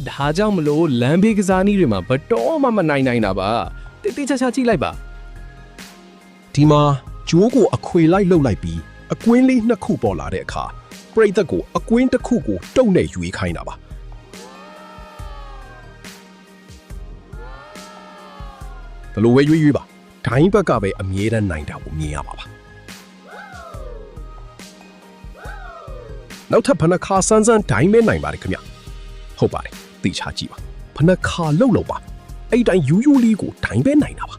ဒါကြောင့်မလို့လမ်းဘေးကစားနည်းတွေမှာဘတော်မှမနိုင်နိုင်တာပါတိတိကျကျကြည့်လိုက်ပါ ဒီမှာဂျိုးကိုအခွေလိုက်လှုပ်လိုက်ပြီးအကွင်းလေးနှစ်ခုပေါ်လာတဲ့အခါပရိသတ်ကိုအကွင်းတစ်ခုကိုတုံနဲ့ရွေးခိုင်းတာပါဘလို့ဝဲရွေးပါဒိုင်းဘက်ကပဲအမြဲတမ်းနိုင်တာကိုမြင်ရပါပါနောက်ထပ်ဖနခါစန်းစန်းဒိုင်းမဲနိုင်ပါတယ်ခင်ဗျဟုတ်ပါတယ်သိချကြည့်ပါဖနခါလှုပ်လို့ပါအဲ့တိုင်းယူယူလေးကိုဒိုင်းပဲနိုင်တာပါ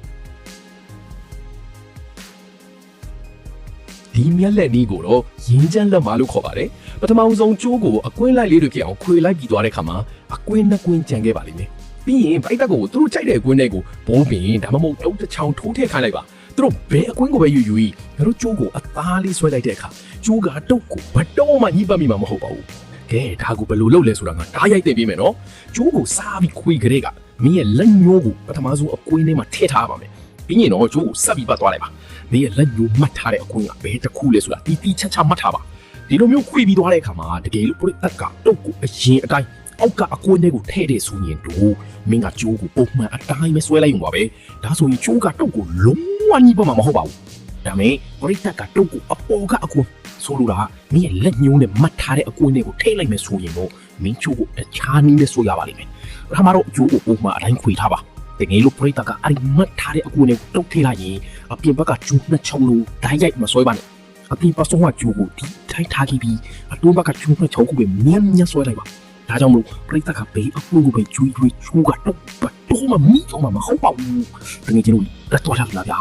ဒီမျက်လက်နည်းကိုတော့ရင်းချမ်းလက်မလို့ခေါ်ပါတယ်ပထမဆုံးကျိုးကိုအကွင်းလိုက်လေးတွေဖြစ်အောင်ခွေလိုက်ပြီးသွားတဲ့ခါမှာအကွင်းနှစ်ကွင်းကြံခဲ့ပါလိမ့်မယ်ပြီးရင်ဗိုက်တက်ကိုသူတို့ကြိုက်တဲ့အကွင်းတွေကိုဘုံပင်ဒါမှမဟုတ်တုံးတစ်ချောင်းထိုးထည့်ခိုင်းလိုက်ပါသူတို့ဘယ်အကွင်းကိုပဲယူယူငါတို့ကျိုးကိုအသားလေးဆွဲလိုက်တဲ့အခါကျိုးကတုတ်ကိုဘတော်မှညှိပတ်မိမှာမဟုတ်ပါဘူးကဲဒါကိုဘယ်လိုလုပ်လဲဆိုတာငါဓာတ်ရိုက်တင်ပေးမယ်နော်ကျိုးကိုစားပြီးခွေကြတဲ့ကမင်းရဲ့လက်ညှိုးကိုပထမဆုံးအကွင်းထဲမှာထည့်ထားပါမယ်ပြီးရင်တော့ကျိုးကိုဆက်ပြီးပတ်သွားလိုက်ပါမင်းရဲ့လက်ညှိုးမှတ်ထားတဲ့အကွင်းကဘယ်တစ်ခုလဲဆိုတာတီချမှတ်ထားပါဒီလိုမျိုးခွေပြီးသွားတဲ့အခါမှာတကယ်လို့ပရိသတ်ကတုတ်ကိုအရင်အတိုင်းအောက်ကအကွင်းတွေကိုထည့်တဲ့ဆိုရင်တို့မင်းကကျိုးကိုပုံမှန်အတိုင်းပဲဆွဲလိုက်ရုံပါပဲဒါဆိုရင်ကျိုးကတုတ်ကိုလုံးဝညှိပတ်မှာမဟုတ်ပါဘူးဒါမဲ့ပရိသတ်ကတုတ်ကိုအပေါ်ကအကွင်းဆိုလိုတာမင်းရဲ့လက်ညှိုးနဲ့မှတ်ထားတဲ့အကွင်းတွေကိုထည့်လိုက်မယ်ဆိုရင်တော့မင်းကျိုးကိုတခြားနည်းနဲ့ဆွဲရပါလိမ့်မယ်ပထမတော့ကျိုးကိုပုံမှန်အတိုင်းခွေထားပါတကယ်လို့ပရိသတ်ကအဲ့ဒီမှတ်ထားတဲ့အကွင်းတွေကိုတုတ်ထည့်လိုက်ရင်အပြင်ဘက်ကကျိုးနှစ်ချောင်းလုံးဓာတ်ရိုက်မဆွဲပါနဲ့အပြင်ပစုံကကျိုးကိုဒီထိုက်ထားခဲ့ပြီးအတွင်းဘက်ကကျိုးနှစ်ချောင်းကိုပဲမြန်းမြန်းဆွဲလိုက်ပါဒါကြောင့်မို့ပရိသတ်ကဘေးအကွင်းကိုပဲကျိုးကတော့ဘတ်တော့မှမိတော့မှမဟုတ်ပါဘူးတကယ်ကျလို့လက်တော်လာဗျာ